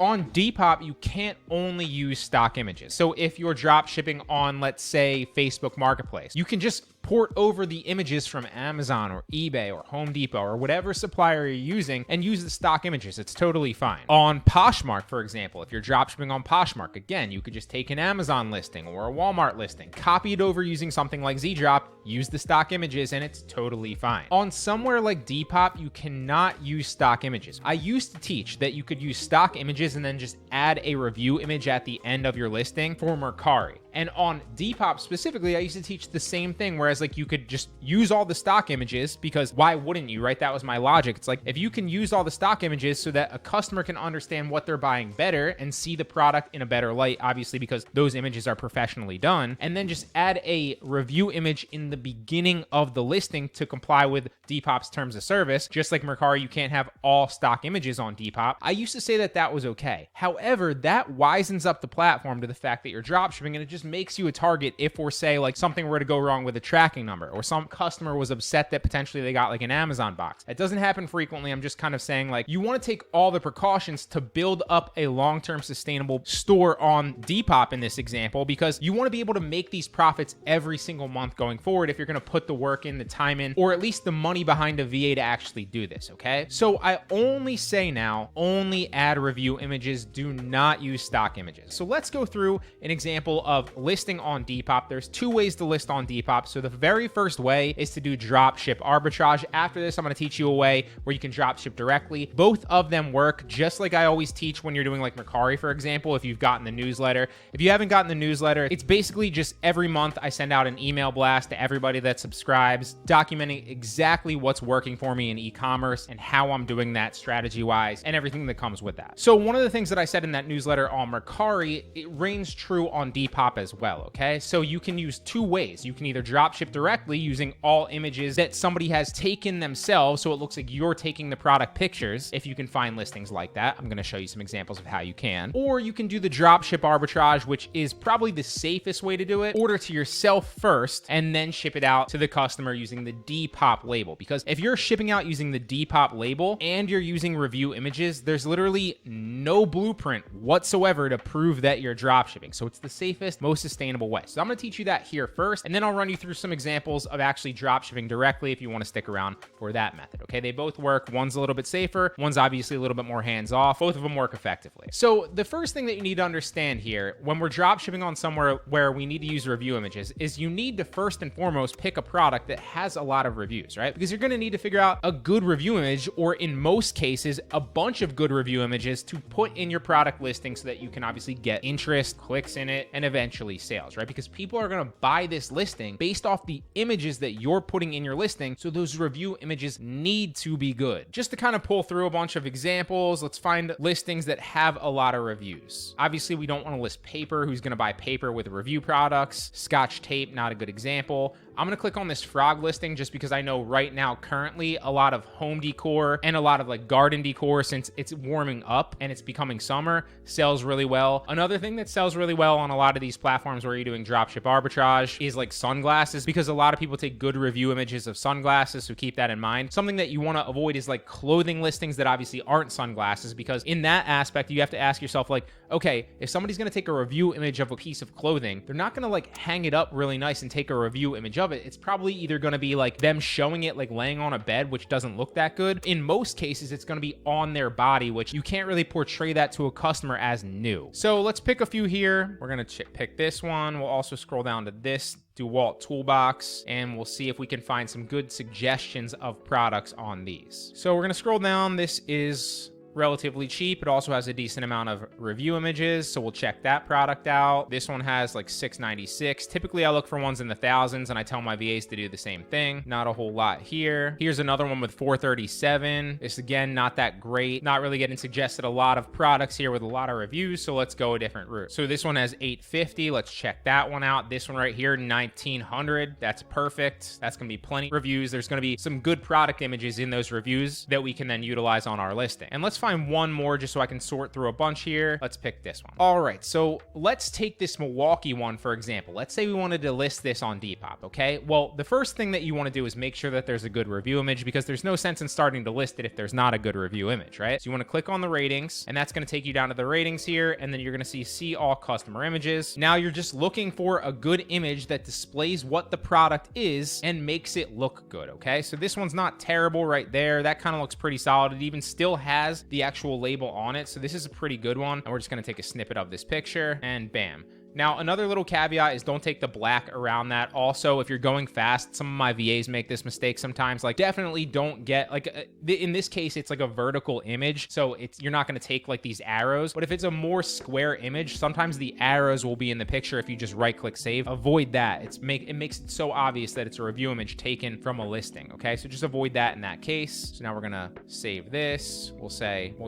On Depop, you can't only use stock images. So if you're drop shipping on, let's say, Facebook Marketplace, you can just port over the images from Amazon or eBay or Home Depot or whatever supplier you're using and use the stock images. It's totally fine. On Poshmark, for example, if you're dropshipping on Poshmark, again, you could just take an Amazon listing or a Walmart listing, copy it over using something like ZDrop, use the stock images, and it's totally fine. On somewhere like Depop, you cannot use stock images. I used to teach that you could use stock images and then just add a review image at the end of your listing for Mercari. And on Depop specifically, I used to teach the same thing, whereas like you could just use all the stock images, because why wouldn't you, right? That was my logic. It's like, if you can use all the stock images so that a customer can understand what they're buying better and see the product in a better light, obviously because those images are professionally done, and then just add a review image in the beginning of the listing to comply with Depop's terms of service. Just like Mercari, you can't have all stock images on Depop. I used to say that that was okay. However, that wisens up the platform to the fact that you're dropshipping, and it just makes you a target if, or say, like something were to go wrong with a tracking number, or some customer was upset that potentially they got like an Amazon box. It doesn't happen frequently. I'm just kind of saying, like, you want to take all the precautions to build up a long-term sustainable store on Depop in this example, because you want to be able to make these profits every single month going forward if you're going to put the work in, the time in, or at least the money behind a VA to actually do this, okay? So I only say now, only add review images, do not use stock images. So let's go through an example of listing on Depop. There's two ways to list on Depop. So the very first way is to do dropship arbitrage. After this, I'm going to teach you a way where you can dropship directly. Both of them work just like I always teach when you're doing like Mercari, for example, if you've gotten the newsletter. If you haven't gotten the newsletter, it's basically just every month I send out an email blast to everybody that subscribes, documenting exactly what's working for me in e-commerce and how I'm doing that strategy-wise and everything that comes with that. So one of the things that I said in that newsletter on Mercari, it reigns true on Depop as well, okay? So you can use two ways. You can either dropship directly using all images that somebody has taken themselves, so it looks like you're taking the product pictures, if you can find listings like that. I'm gonna show you some examples of how you can. Or you can do the dropship arbitrage, which is probably the safest way to do it. Order to yourself first and then ship it out to the customer using the Depop label. Because if you're shipping out using the Depop label and you're using review images, there's literally no blueprint whatsoever to prove that you're dropshipping. So it's the safest, most sustainable way. So I'm going to teach you that here first, and then I'll run you through some examples of actually dropshipping directly if you want to stick around for that method. Okay, they both work. One's a little bit safer, one's obviously a little bit more hands-off. Both of them work effectively. So the first thing that you need to understand here when we're dropshipping on somewhere where we need to use review images is you need to first and foremost pick a product that has a lot of reviews, right? Because you're going to need to figure out a good review image, or in most cases, a bunch of good review images to put in your product listing so that you can obviously get interest, clicks in it, and eventually sales, right? Because people are going to buy this listing based off the images that you're putting in your listing. So those review images need to be good. Just to kind of pull through a bunch of examples, let's find listings that have a lot of reviews. Obviously, we don't want to list paper. Who's going to buy paper with review products? Scotch tape, not a good example. I'm going to click on this frog listing just because I know right now, currently, a lot of home decor and a lot of like garden decor, since it's warming up and it's becoming summer, sells really well. Another thing that sells really well on a lot of these platforms where you're doing dropship arbitrage is like sunglasses, because a lot of people take good review images of sunglasses, so keep that in mind. Something that you want to avoid is like clothing listings that obviously aren't sunglasses, because in that aspect, you have to ask yourself like, okay, if somebody's going to take a review image of a piece of clothing, they're not going to like hang it up really nice and take a review image of it. It's probably either going to be like them showing it like laying on a bed, which doesn't look that good. In most cases, it's going to be on their body, which you can't really portray that to a customer as new. So let's pick a few here. We're going to pick this one. We'll also scroll down to this DeWalt toolbox, and we'll see if we can find some good suggestions of products on these. So we're going to scroll down. This is relatively cheap. It also has a decent amount of review images, so we'll check that product out. This one has like $6.96. Typically, I look for ones in the thousands, and I tell my VAs to do the same thing. Not a whole lot here. Here's another one with $4.37. This, again, not that great. Not really getting suggested a lot of products here with a lot of reviews, so let's go a different route. So this one has $8.50. Let's check that one out. This one right here, $1,900. That's perfect. That's going to be plenty of reviews. There's going to be some good product images in those reviews that we can then utilize on our listing. And let's find one more just so I can sort through a bunch here. Let's pick this one. All right, so let's take this Milwaukee one, for example. Let's say we wanted to list this on Depop, okay? Well, the first thing that you want to do is make sure that there's a good review image, because there's no sense in starting to list it if there's not a good review image, right? So you want to click on the ratings, and that's going to take you down to the ratings here, and then you're going to see all customer images. Now you're just looking for a good image that displays what the product is and makes it look good, okay? So this one's not terrible right there. That kind of looks pretty solid. It even still has the actual label on it, so this is a pretty good one. And we're just going to take a snippet of this picture, and bam. Now, another little caveat is don't take the black around that. Also, if you're going fast, some of my VAs make this mistake sometimes. Like, definitely don't get, like, in this case, it's like a vertical image, so you're not going to take like these arrows. But if it's a more square image, sometimes the arrows will be in the picture if you just right-click save. Avoid that. It makes it so obvious that it's a review image taken from a listing, okay? So just avoid that in that case. So now we're going to save this. We'll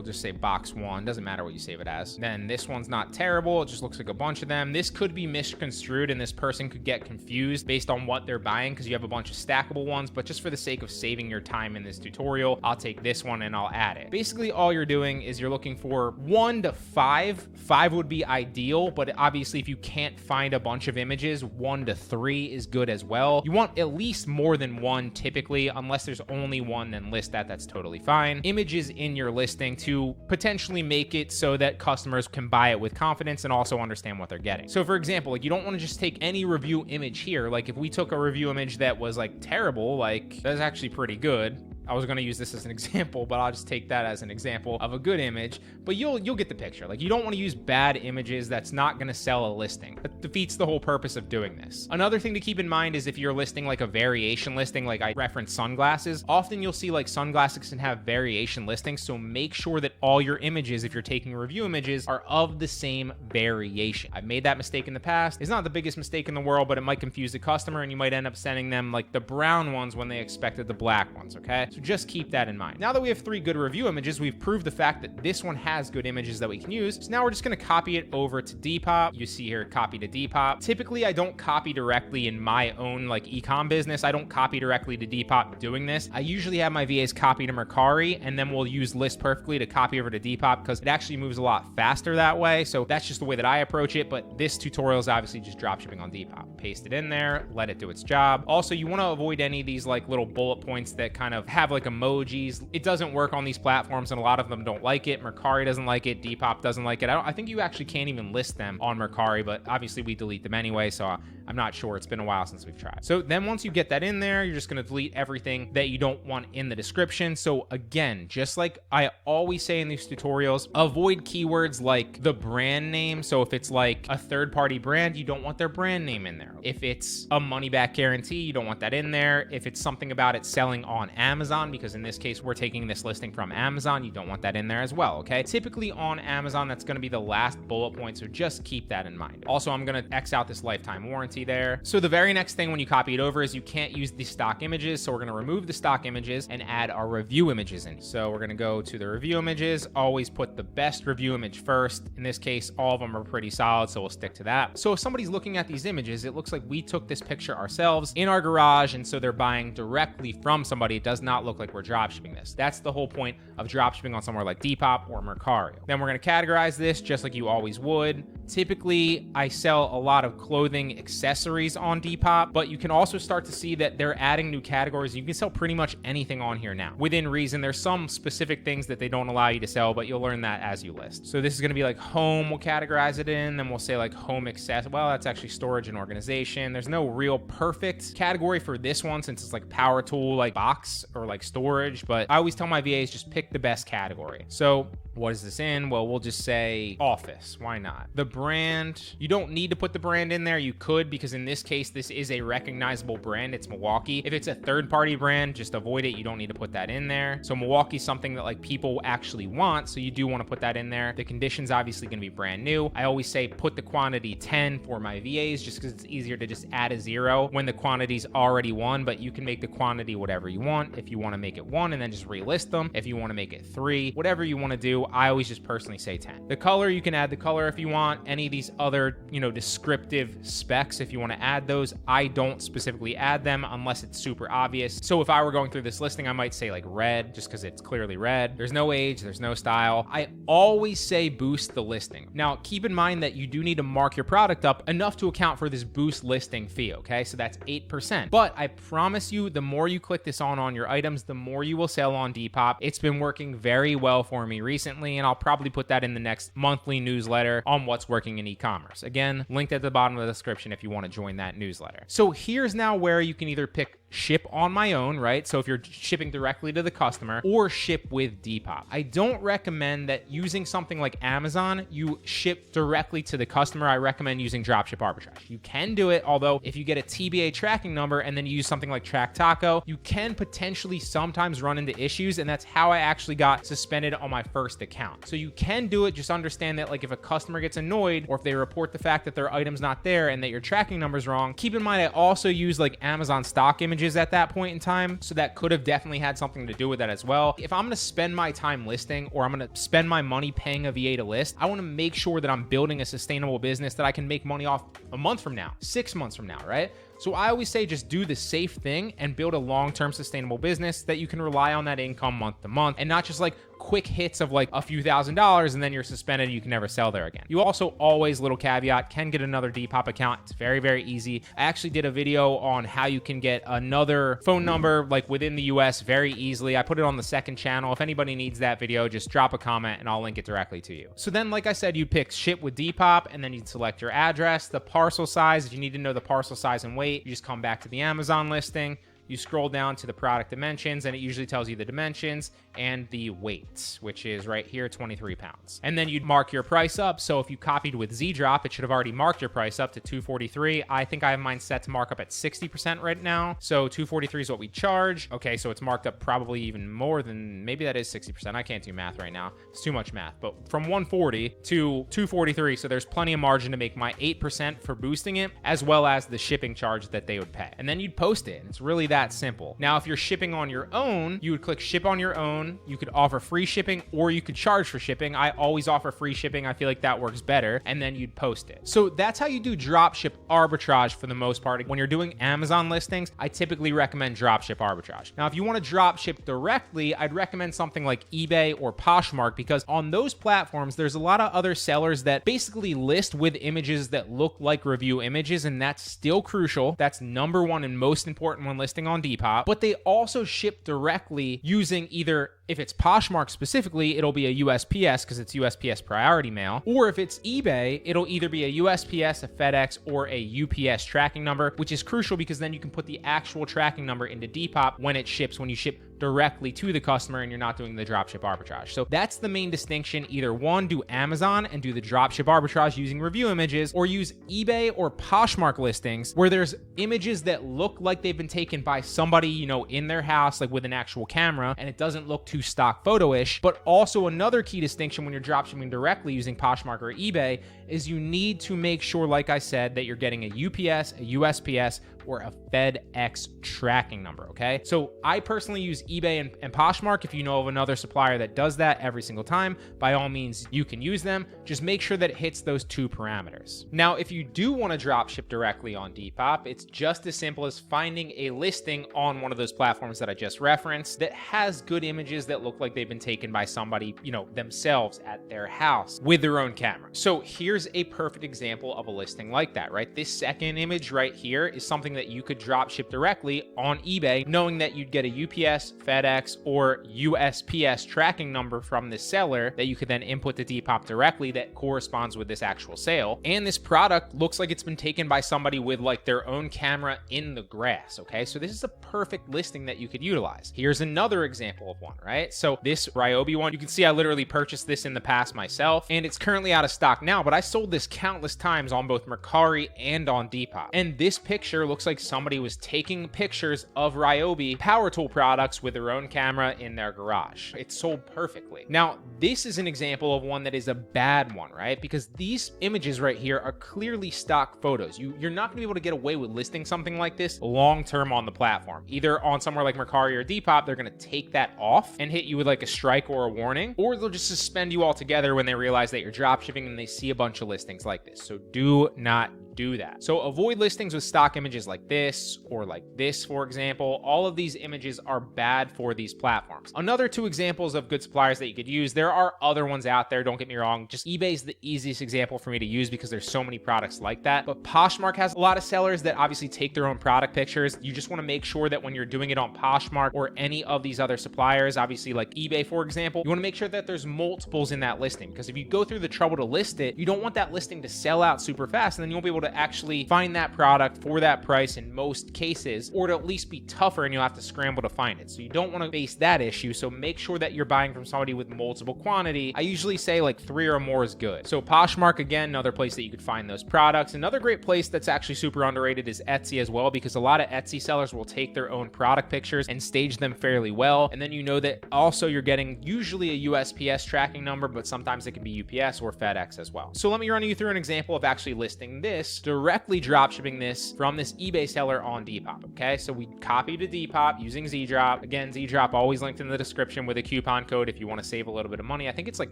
just say box 1. Doesn't matter what you save it as. Then this one's not terrible. It just looks like a bunch of them. This could be misconstrued, and this person could get confused based on what they're buying, because you have a bunch of stackable ones. But just for the sake of saving your time in this tutorial, I'll take this one and I'll add it. Basically, all you're doing is you're looking for 1 to 5. 5 would be ideal, but obviously if you can't find a bunch of images, 1 to 3 is good as well. You want at least more than 1 typically. Unless there's only 1, then list that. That's totally fine. Images in your listing to potentially make it so that customers can buy it with confidence and also understand what they're getting. So for example, like, you don't want to just take any review image here. Like, if we took a review image that was like terrible, like, that's actually pretty good. I was going to use this as an example, but I'll just take that as an example of a good image. But you'll get the picture. Like, you don't want to use bad images. That's not going to sell a listing. That defeats the whole purpose of doing this. Another thing to keep in mind is if you're listing like a variation listing, like I referenced sunglasses, often you'll see like sunglasses can have variation listings. So make sure that all your images, if you're taking review images, are of the same variation. I've made that mistake in the past. It's not the biggest mistake in the world, but it might confuse the customer, and you might end up sending them like the brown ones when they expected the black ones, okay? So just keep that in mind. Now that we have 3 good review images, we've proved the fact that this one has good images that we can use. So now we're just going to copy it over to Depop. You see here, copy to Depop. Typically, I don't copy directly in my own like e-com business. I don't copy directly to Depop doing this. I usually have my VAs copy to Mercari, and then we'll use List Perfectly to copy over to Depop, because it actually moves a lot faster that way. So that's just the way that I approach it. But this tutorial is obviously just dropshipping on Depop. Paste it in there, let it do its job. Also, you want to avoid any of these like little bullet points that kind of have like emojis. It doesn't work on these platforms, and a lot of them don't like it. Mercari doesn't like it. Depop doesn't like it. I think you actually can't even list them on Mercari, but obviously we delete them anyway, so I'm not sure. It's been a while since we've tried. So then once you get that in there, you're just going to delete everything that you don't want in the description. So again, just like I always say in these tutorials, avoid keywords like the brand name. So if it's like a third-party brand, you don't want their brand name in there. If it's a money-back guarantee, you don't want that in there. If it's something about it selling on Amazon, because in this case, we're taking this listing from Amazon, you don't want that in there as well, okay? Typically on Amazon, that's going to be the last bullet point, so just keep that in mind. Also, I'm going to X out this lifetime warranty there. So the very next thing when you copy it over is you can't use the stock images, so we're going to remove the stock images and add our review images in. So we're going to go to the review images, always put the best review image first. In this case, all of them are pretty solid, so we'll stick to that. So if somebody's looking at these images, it looks like we took this picture ourselves in our garage, and so they're buying directly from somebody. It does not look like we're dropshipping this. That's the whole point of dropshipping on somewhere like Depop or Mercari. Then we're going to categorize this just like you always would. Typically, I sell a lot of clothing accessories on Depop, but you can also start to see that they're adding new categories. You can sell pretty much anything on here now. Within reason, there's some specific things that they don't allow you to sell, but you'll learn that as you list. So this is going to be like home, we'll categorize it in, then we'll say like home access. Well, that's actually storage and organization. There's no real perfect category for this one since it's like power tool, like box or like storage, but I always tell my VAs just pick the best category. So what is this in? Well, we'll just say office. Why not? The brand, you don't need to put the brand in there. You could, because in this case, this is a recognizable brand. It's Milwaukee. If it's a third-party brand, just avoid it. You don't need to put that in there. So Milwaukee's something that like people actually want, so you do want to put that in there. The condition's obviously going to be brand new. I always say put the quantity 10 for my VAs just because it's easier to just add a 0 when the quantity's already 1, but you can make the quantity whatever you want. If you want to make it 1 and then just relist them, if you want to make it 3, whatever you want to do. So I always just personally say 10. The color, you can add the color if you want. Any of these other, descriptive specs, if you want to add those, I don't specifically add them unless it's super obvious. So if I were going through this listing, I might say like red, just because it's clearly red. There's no age, there's no style. I always say boost the listing. Now, keep in mind that you do need to mark your product up enough to account for this boost listing fee, okay? So that's 8%. But I promise you, the more you click this on your items, the more you will sell on Depop. It's been working very well for me recently, and I'll probably put that in the next monthly newsletter on what's working in e-commerce. Again, linked at the bottom of the description if you want to join that newsletter. So here's now where you can either pick ship on my own, right? So if you're shipping directly to the customer, or ship with Depop. I don't recommend that using something like Amazon, you ship directly to the customer. I recommend using Dropship Arbitrage. You can do it, although if you get a TBA tracking number and then you use something like Track Taco, you can potentially sometimes run into issues, and that's how I actually got suspended on my first account. So you can do it, just understand that like if a customer gets annoyed or if they report the fact that their item's not there and that your tracking number's wrong, keep in mind I also use like Amazon stock images at that point in time, so that could have definitely had something to do with that as well. If I'm going to spend my time listing, or I'm going to spend my money paying a VA to list, I want to make sure that I'm building a sustainable business that I can make money off a month from now, 6 months from now, right? So I always say just do the safe thing and build a long-term sustainable business that you can rely on that income month to month, and not just like quick hits of like a few $1,000s and then you're suspended and you can never sell there again. You also always, little caveat, can get another Depop account. It's very, very easy. I actually did a video on how you can get another phone number like within the US very easily. I put it on the second channel. If anybody needs that video, just drop a comment and I'll link it directly to you. So then, like I said, you pick ship with Depop, and then you'd select your address, the parcel size. If you need to know the parcel size and weight, you just come back to the Amazon listing. You scroll down to the product dimensions, and it usually tells you the dimensions and the weight, which is right here, 23 pounds. And then you'd mark your price up. So if you copied with Z-Drop, it should have already marked your price up to $243. I think I have mine set to mark up at 60% right now. So $243 is what we charge. Okay, so it's marked up probably even more than, maybe that is 60%. I can't do math right now. It's too much math. But from 140 to 243, so there's plenty of margin to make my 8% for boosting it, as well as the shipping charge that they would pay. And then you'd post it. It's really that simple. Now, if you're shipping on your own, you would click ship on your own. You could offer free shipping, or you could charge for shipping. I always offer free shipping. I feel like that works better. And then you'd post it. So that's how you do dropship arbitrage for the most part. When you're doing Amazon listings, I typically recommend dropship arbitrage. Now, if you want to dropship directly, I'd recommend something like eBay or Poshmark, because on those platforms, there's a lot of other sellers that basically list with images that look like review images, and that's still crucial. That's number one and most important when listing on Depop. But they also ship directly using either, if it's Poshmark specifically, it'll be a USPS because it's USPS priority mail. Or if it's eBay, it'll either be a USPS, a FedEx, or a UPS tracking number, which is crucial because then you can put the actual tracking number into Depop when it ships, when you ship directly to the customer and you're not doing the dropship arbitrage. So that's the main distinction. Either one, do Amazon and do the dropship arbitrage using review images, or use eBay or Poshmark listings where there's images that look like they've been taken by somebody, in their house, like with an actual camera, and it doesn't look too stock photo-ish. But also another key distinction when you're dropshipping directly using Poshmark or eBay is you need to make sure, like I said, that you're getting a UPS, a USPS, or a FedEx tracking number, okay? So I personally use eBay and Poshmark. If you know of another supplier that does that every single time, by all means, you can use them. Just make sure that it hits those two parameters. Now, if you do want to drop ship directly on Depop, it's just as simple as finding a listing on one of those platforms that I just referenced that has good images that look like they've been taken by somebody, themselves at their house with their own camera. So here's a perfect example of a listing like that, right? This second image right here is something that you could drop ship directly on eBay, knowing that you'd get a UPS, FedEx, or USPS tracking number from the seller that you could then input to Depop directly that corresponds with this actual sale. And this product looks like it's been taken by somebody with like their own camera in the grass, okay? So this is a perfect listing that you could utilize. Here's another example of one, right? So this Ryobi one, you can see I literally purchased this in the past myself, and it's currently out of stock now, but I sold this countless times on both Mercari and on Depop. And this picture looks looks like somebody was taking pictures of Ryobi power tool products with their own camera in their garage. It's sold perfectly. Now, this is an example of one that is a bad one, right? Because these images right here are clearly stock photos. You're not gonna be able to get away with listing something like this long-term on the platform. Either on somewhere like Mercari or Depop, they're gonna take that off and hit you with like a strike or a warning, or they'll just suspend you altogether when they realize that you're dropshipping and they see a bunch of listings like this. So do not do that. So avoid listings with stock images like this or like this, for example. All of these images are bad for these platforms. Another two examples of good suppliers that you could use, there are other ones out there, don't get me wrong. Just eBay is the easiest example for me to use because there's so many products like that. But Poshmark has a lot of sellers that obviously take their own product pictures. You just want to make sure that when you're doing it on Poshmark or any of these other suppliers, obviously like eBay, for example, you want to make sure that there's multiples in that listing, because if you go through the trouble to list it, you don't want that listing to sell out super fast, and then you won't be able to actually find that product for that price in most cases, or to at least be tougher and you'll have to scramble to find it. So you don't want to face that issue. So make sure that you're buying from somebody with multiple quantity. I usually say like 3 or more is good. So Poshmark, again, another place that you could find those products. Another great place that's actually super underrated is Etsy as well, because a lot of Etsy sellers will take their own product pictures and stage them fairly well. And then you know that also you're getting usually a USPS tracking number, but sometimes it can be UPS or FedEx as well. So let me run you through an example of actually listing this, directly dropshipping this from this eBay seller on Depop. Okay, so we copy to Depop using Z-Drop. Again, Z-Drop always linked in the description with a coupon code if you want to save a little bit of money. I think it's like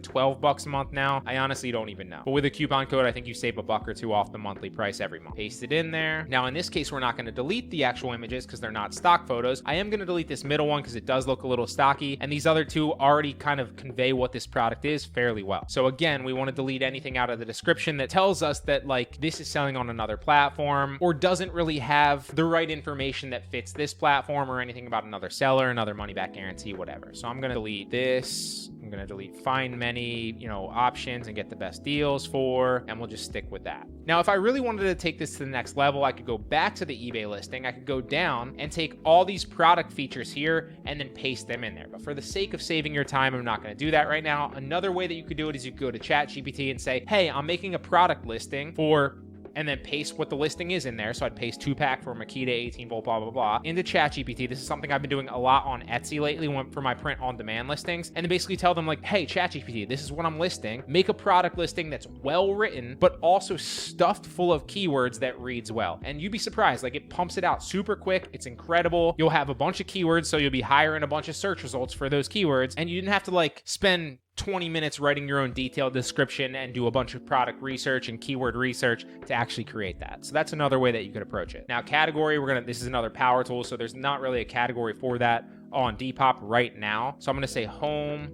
$12 a month now. I honestly don't even know. But with a coupon code, I think you save $1 or $2 off the monthly price every month. Paste it in there. Now, in this case, we're not going to delete the actual images because they're not stock photos. I am going to delete this middle one because it does look a little stocky. And these other two already kind of convey what this product is fairly well. So again, we want to delete anything out of the description that tells us that like this is selling on another platform or doesn't really have the right information that fits this platform or anything about another seller, another money back guarantee, whatever. So I'm going to delete this. I'm going to delete find many, options and get the best deals for, and we'll just stick with that. Now, if I really wanted to take this to the next level, I could go back to the eBay listing. I could go down and take all these product features here and then paste them in there. But for the sake of saving your time, I'm not going to do that right now. Another way that you could do it is you go to ChatGPT and say, hey, I'm making a product listing for, and then paste what the listing is in there. So I'd paste 2-pack for Makita 18 volt, blah, blah, blah, into ChatGPT. This is something I've been doing a lot on Etsy lately for my print on demand listings. And then basically tell them like, hey, ChatGPT, this is what I'm listing. Make a product listing that's well written, but also stuffed full of keywords that reads well. And you'd be surprised, like it pumps it out super quick. It's incredible. You'll have a bunch of keywords, so you'll be higher in a bunch of search results for those keywords. And you didn't have to like spend 20 minutes writing your own detailed description and do a bunch of product research and keyword research to actually create that. So that's another way that you could approach it. Now, category, this is another power tool. So there's not really a category for that on Depop right now. So I'm going to say home.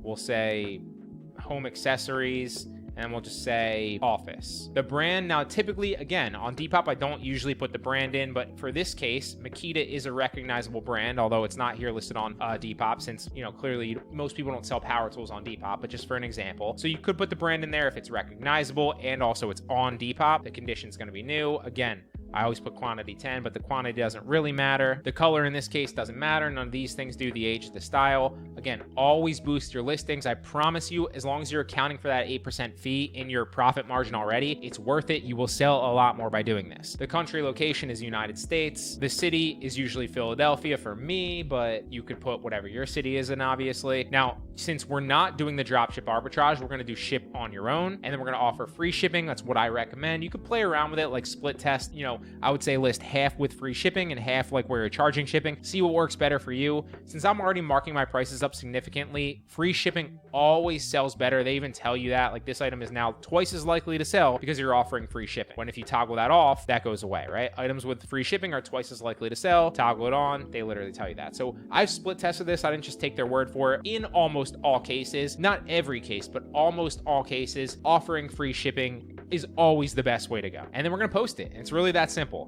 We'll say home accessories. And we'll just say office. The brand, now typically, again, on Depop, I don't usually put the brand in, but for this case, Makita is a recognizable brand, although it's not here listed on Depop since, clearly most people don't sell power tools on Depop, but just for an example. So you could put the brand in there if it's recognizable and also it's on Depop. The condition's going to be new. Again, I always put quantity 10, but the quantity doesn't really matter. The color in this case doesn't matter. None of these things do. The age, the style. Again, always boost your listings. I promise you, as long as you're accounting for that 8% fee in your profit margin already, it's worth it. You will sell a lot more by doing this. The country location is United States. The city is usually Philadelphia for me, but you could put whatever your city is in, obviously. Now, since we're not doing the dropship arbitrage, we're going to do ship on your own, and then we're going to offer free shipping. That's what I recommend. You could play around with it, like split test, I would say list half with free shipping and half like where you're charging shipping. See what works better for you. Since I'm already marking my prices up significantly, free shipping always sells better. They even tell you that, like this item is now twice as likely to sell because you're offering free shipping. When if you toggle that off, that goes away, right? Items with free shipping are twice as likely to sell. Toggle it on, they literally tell you that. So I've split tested this. I didn't just take their word for it. In almost all cases, not every case, but almost all cases, offering free shipping is always the best way to go. And then we're going to post it. It's really that simple.